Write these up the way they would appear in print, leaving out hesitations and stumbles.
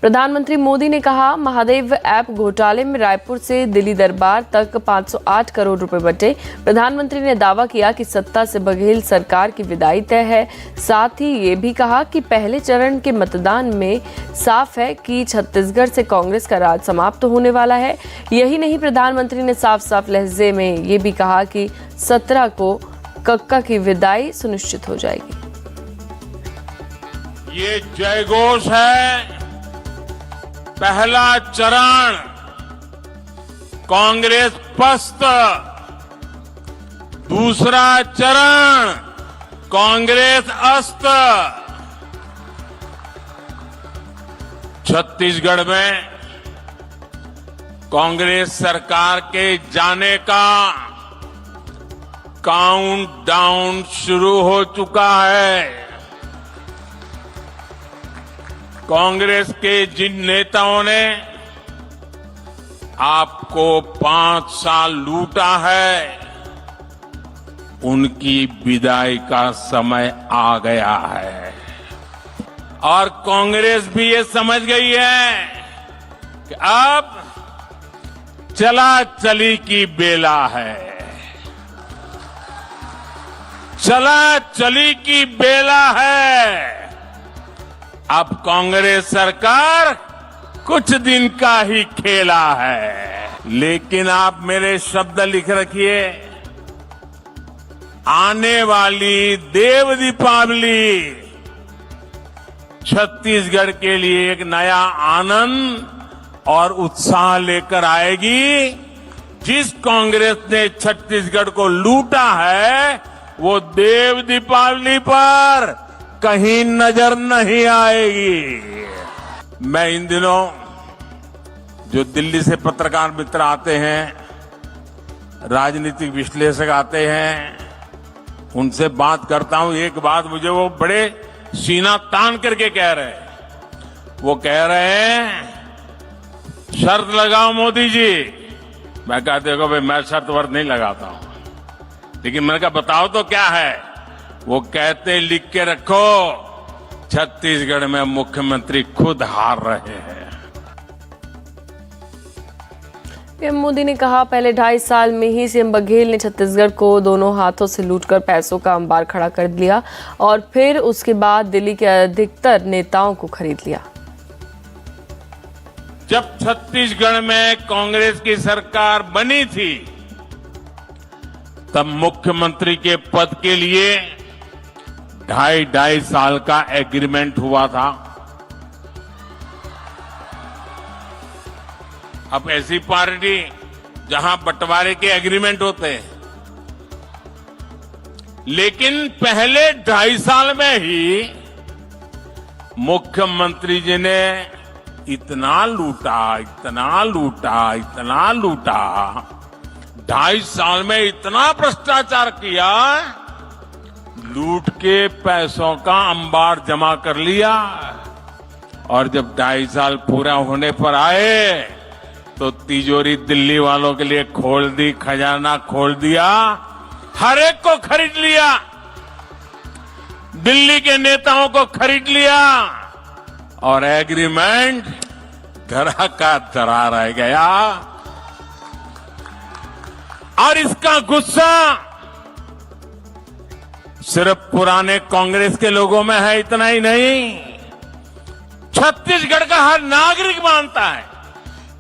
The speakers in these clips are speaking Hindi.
प्रधानमंत्री मोदी ने कहा, महादेव ऐप घोटाले में रायपुर से दिल्ली दरबार तक 508 करोड़ रुपए बटे। प्रधानमंत्री ने दावा किया कि सत्ता से बघेल सरकार की विदाई तय है। साथ ही ये भी कहा कि पहले चरण के मतदान में साफ है कि छत्तीसगढ़ से कांग्रेस का राज समाप्त होने वाला है। यही नहीं, प्रधानमंत्री ने साफ साफ लहजे में ये भी कहा कि 17 को कक्का की विदाई सुनिश्चित हो जाएगी। ये जयघोष है। पहला चरण कांग्रेस पस्त, दूसरा चरण कांग्रेस अस्त। छत्तीसगढ़ में कांग्रेस सरकार के जाने का काउंटडाउन शुरू हो चुका है। कांग्रेस के जिन नेताओं ने आपको 5 साल लूटा है, उनकी विदाई का समय आ गया है। और कांग्रेस भी ये समझ गई है कि अब चला चली की बेला है। चला चली की बेला है। अब कांग्रेस सरकार कुछ दिन का ही खेला है। लेकिन आप मेरे शब्द लिख रखिए, आने वाली देव दीपावली छत्तीसगढ़ के लिए एक नया आनंद और उत्साह लेकर आएगी। जिस कांग्रेस ने छत्तीसगढ़ को लूटा है, वो देव दीपावली पर कहीं नजर नहीं आएगी। मैं इन दिनों जो दिल्ली से पत्रकार मित्र आते हैं, राजनीतिक विश्लेषक आते हैं, उनसे बात करता हूं। एक बात मुझे वो बड़े सीना तान करके कह रहे हैं। वो कह रहे हैं, शर्त लगाओ मोदी जी। मैं कहा, देखो भाई, मैं शर्त वर्त नहीं लगाता हूं, लेकिन मैंने कहा बताओ तो क्या है। वो कहते, लिख के रखो, छत्तीसगढ़ में मुख्यमंत्री खुद हार रहे हैं। पीएम मोदी ने कहा, पहले 2.5 साल में ही सीएम बघेल ने छत्तीसगढ़ को दोनों हाथों से लूटकर पैसों का अंबार खड़ा कर दिया और फिर उसके बाद दिल्ली के अधिकतर नेताओं को खरीद लिया। जब छत्तीसगढ़ में कांग्रेस की सरकार बनी थी, तब मुख्यमंत्री के पद के लिए 2.5 साल का एग्रीमेंट हुआ था। अब ऐसी पार्टी जहां बंटवारे के एग्रीमेंट होते हैं, लेकिन पहले 2.5 साल में ही मुख्यमंत्री जी ने इतना लूटा, इतना लूटा, इतना लूटा, 2.5 साल में इतना भ्रष्टाचार किया, लूट के पैसों का अंबार जमा कर लिया। और जब 2.5 साल पूरा होने पर आए तो तिजोरी दिल्ली वालों के लिए खोल दी, खजाना खोल दिया, हर एक को खरीद लिया, दिल्ली के नेताओं को खरीद लिया और एग्रीमेंट धरा का धरा रह गया। और इसका गुस्सा सिर्फ पुराने कांग्रेस के लोगों में है, इतना ही नहीं, छत्तीसगढ़ का हर नागरिक मानता है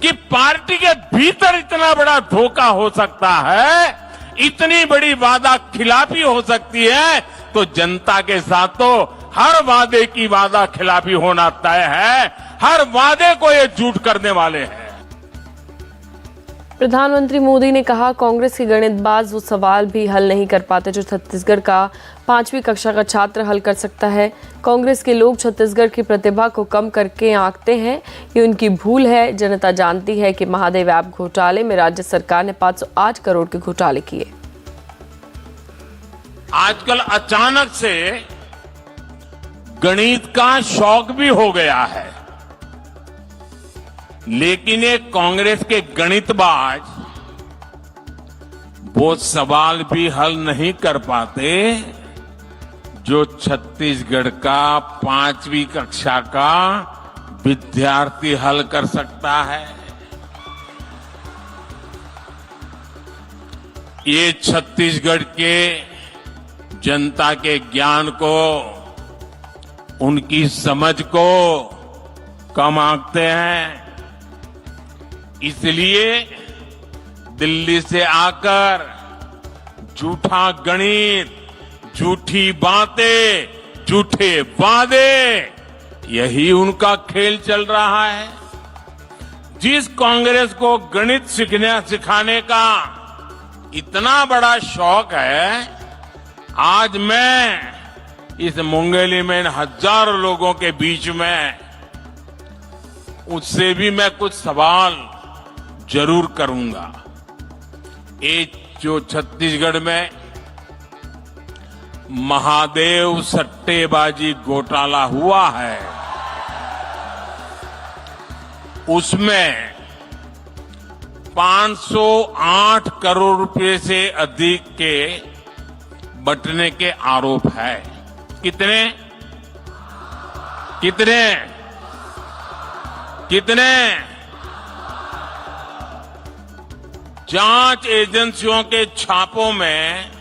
कि पार्टी के भीतर इतना बड़ा धोखा हो सकता है, इतनी बड़ी वादा खिलाफी हो सकती है, तो जनता के साथ तो हर वादे की वादा खिलाफी होना तय है। हर वादे को ये झूठ करने वाले हैं। प्रधानमंत्री मोदी ने कहा, कांग्रेस के गणितबाज वो सवाल भी हल नहीं कर पाते जो छत्तीसगढ़ का 5वीं कक्षा का छात्र हल कर सकता है। कांग्रेस के लोग छत्तीसगढ़ की प्रतिभा को कम करके आंकते हैं, ये उनकी भूल है। जनता जानती है कि महादेव ऐप घोटाले में राज्य सरकार ने 508 करोड़ के घोटाले किए। आजकल अचानक से गणित का शौक भी हो गया है, लेकिन ये कांग्रेस के गणितबाज वो सवाल भी हल नहीं कर पाते जो छत्तीसगढ़ का 5वीं कक्षा का विद्यार्थी हल कर सकता है। ये छत्तीसगढ़ के जनता के ज्ञान को, उनकी समझ को कम आंकते हैं। इसलिए दिल्ली से आकर झूठा गणित, झूठी बातें, झूठे वादे, यही उनका खेल चल रहा है। जिस कांग्रेस को गणित सिखाने का इतना बड़ा शौक है, आज मैं इस मुंगेली में इन हजारों लोगों के बीच में उससे भी मैं कुछ सवाल जरूर करूंगा। ये जो छत्तीसगढ़ में महादेव सट्टेबाजी घोटाला हुआ है, उसमें 508 करोड़ रुपए से अधिक के बंटने के आरोप है। कितने कितने कितने? जांच एजेंसियों के छापों में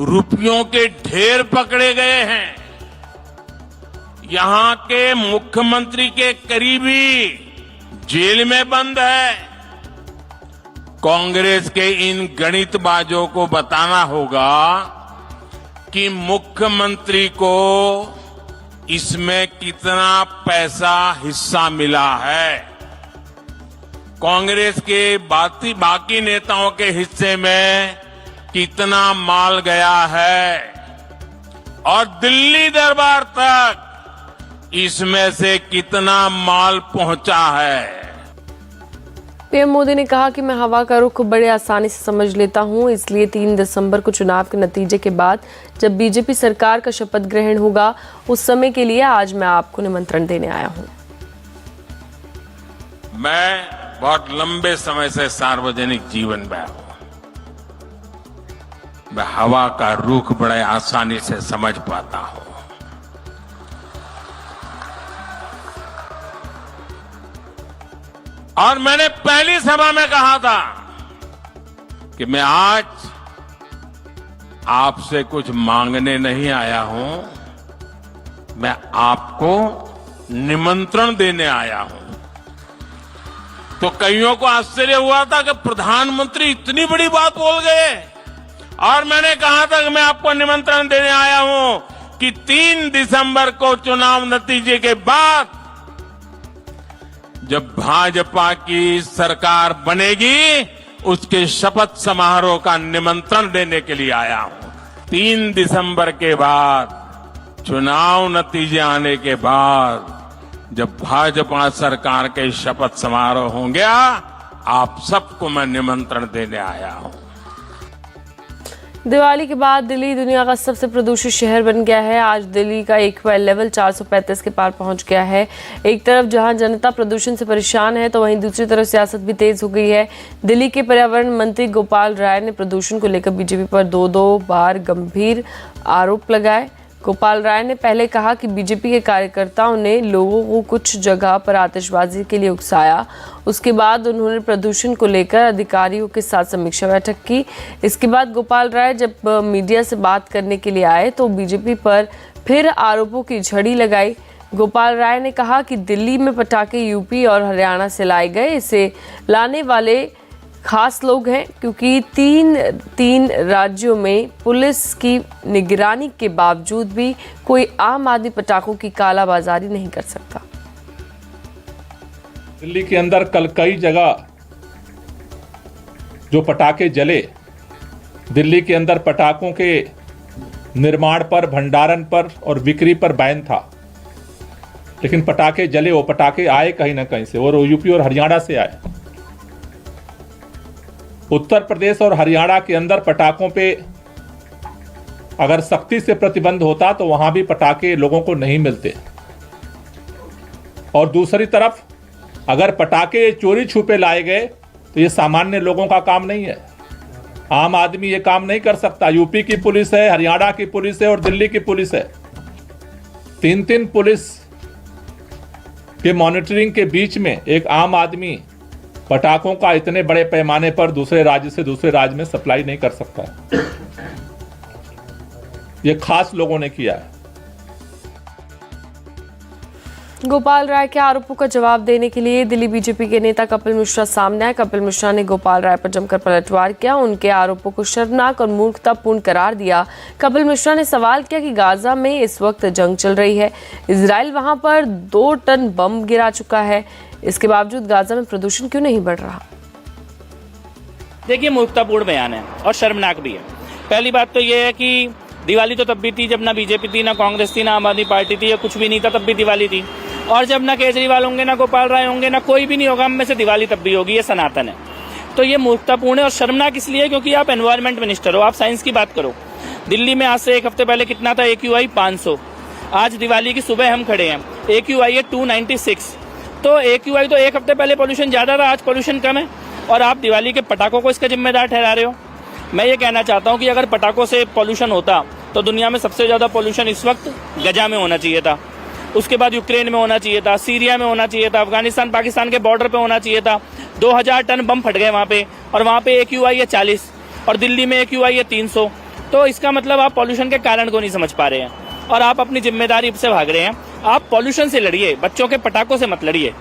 रुपयों के ढेर पकड़े गए हैं। यहां के मुख्यमंत्री के करीबी जेल में बंद है। कांग्रेस के इन गणितबाजों को बताना होगा कि मुख्यमंत्री को इसमें कितना पैसा हिस्सा मिला है। कांग्रेस के बाकी नेताओं के हिस्से में कितना माल गया है और दिल्ली दरबार तक इसमें से कितना माल पहुंचा है। पीएम मोदी ने कहा कि मैं हवा का रुख बड़े आसानी से समझ लेता हूं, इसलिए 3 दिसंबर को चुनाव के नतीजे के बाद जब बीजेपी सरकार का शपथ ग्रहण होगा, उस समय के लिए आज मैं आपको निमंत्रण देने आया हूं। मैं बहुत लंबे समय से सार्वजनिक जीवन में हूं। मैं हवा का रुख बड़े आसानी से समझ पाता हूं। और मैंने पहली सभा में कहा था कि मैं आज आपसे कुछ मांगने नहीं आया हूं, मैं आपको निमंत्रण देने आया हूं। तो कईयों को आश्चर्य हुआ था कि प्रधानमंत्री इतनी बड़ी बात बोल गए। और मैंने कहा था कि मैं आपको निमंत्रण देने आया हूं कि 3 दिसंबर को चुनाव नतीजे के बाद जब भाजपा की सरकार बनेगी, उसके शपथ समारोह का निमंत्रण देने के लिए आया हूं। 3 दिसंबर के बाद, चुनाव नतीजे आने के बाद, जब भाजपा सरकार के शपथ समारोह होंगे, आप सबको मैं निमंत्रण देने आया हूं। दिवाली के बाद दिल्ली दुनिया का सबसे प्रदूषित शहर बन गया है। आज दिल्ली का एक्यूआई लेवल 435 के पार पहुंच गया है। एक तरफ जहां जनता प्रदूषण से परेशान है, तो वहीं दूसरी तरफ सियासत भी तेज हो गई है। दिल्ली के पर्यावरण मंत्री गोपाल राय ने प्रदूषण को लेकर बीजेपी पर 2 बार गंभीर आरोप लगाए। गोपाल राय ने पहले कहा कि बीजेपी के कार्यकर्ताओं ने लोगों को कुछ जगह पर आतिशबाजी के लिए उकसाया। उसके बाद उन्होंने प्रदूषण को लेकर अधिकारियों के साथ समीक्षा बैठक की। इसके बाद गोपाल राय जब मीडिया से बात करने के लिए आए, तो बीजेपी पर फिर आरोपों की झड़ी लगाई। गोपाल राय ने कहा कि दिल्ली में पटाखे यूपी और हरियाणा से लाए गए। इसे लाने वाले खास लोग हैं, क्योंकि तीन राज्यों में पुलिस की निगरानी के बावजूद भी कोई आम आदमी पटाखों की कालाबाजारी नहीं कर सकता। दिल्ली के अंदर कल कई जगह जो पटाखे जले, दिल्ली के अंदर पटाखों के निर्माण पर, भंडारण पर और बिक्री पर बैन था, लेकिन पटाखे जले। वो पटाखे आए कहीं ना कहीं से, और यूपी और हरियाणा से आए। उत्तर प्रदेश और हरियाणा के अंदर पटाखों पे अगर सख्ती से प्रतिबंध होता तो वहां भी पटाखे लोगों को नहीं मिलते। और दूसरी तरफ अगर पटाखे चोरी छुपे लाए गए तो ये सामान्य लोगों का काम नहीं है। आम आदमी ये काम नहीं कर सकता। यूपी की पुलिस है, हरियाणा की पुलिस है और दिल्ली की पुलिस है। 3 पुलिस कि मॉनिटरिंग के बीच में एक आम आदमी पटाखों का इतने बड़े पैमाने पर दूसरे राज्य से दूसरे राज्य में सप्लाई नहीं कर सकता। ये खास लोगों ने किया है। गोपाल राय के आरोपों का जवाब देने के लिए दिल्ली बीजेपी के नेता कपिल मिश्रा सामने आए। कपिल मिश्रा ने गोपाल राय पर जमकर पलटवार किया, उनके आरोपों को शर्मनाक और मूर्खतापूर्ण करार दिया। कपिल मिश्रा ने सवाल किया कि गाजा में इस वक्त जंग चल रही है, इजराइल वहां पर 2 टन बम गिरा चुका है, इसके बावजूद गाजा में प्रदूषण क्यों नहीं बढ़ रहा। देखिए, मूर्खतापूर्ण बयान है और शर्मनाक भी है। पहली बात तो ये है कि दिवाली तो तब भी थी जब ना बीजेपी थी, ना कांग्रेस थी, ना आम आदमी पार्टी थी, या कुछ भी नहीं था तब भी दिवाली थी। और जब ना केजरीवाल होंगे, ना गोपाल राय होंगे, ना कोई भी नहीं होगा, हम में से दिवाली तब भी होगी। ये सनातन है। तो ये मूर्खतापूर्ण है और शर्मनाक इसलिए क्योंकि आप एनवायरमेंट मिनिस्टर हो, आप साइंस की बात करो। दिल्ली में आज से 1 हफ्ते पहले कितना था AQI 500। आज दिवाली की सुबह हम खड़े हैं, AQI है 296। तो AQI तो 1 हफ्ते पहले पोल्यूशन ज्यादा था, आज पोल्यूशन कम है, और आप दिवाली के पटाखों को इसका जिम्मेदार ठहरा रहे हो। मैं ये कहना चाहता हूँ कि अगर पटाखों से पोल्यूशन होता तो दुनिया में सबसे ज्यादा पोल्यूशन इस वक्त गजा में होना चाहिए था, उसके बाद यूक्रेन में होना चाहिए था, सीरिया में होना चाहिए था, अफगानिस्तान पाकिस्तान के बॉर्डर पे होना चाहिए था। 2000 टन बम फट गए वहां पे, और वहां पे AQI है 40 और दिल्ली में AQI है 300। तो इसका मतलब आप पॉल्यूशन के कारण को नहीं समझ पा रहे हैं और आप अपनी जिम्मेदारी से भाग रहे हैं। आप पॉल्यूशन से लड़िए, बच्चों के पटाखों से मत लड़िए।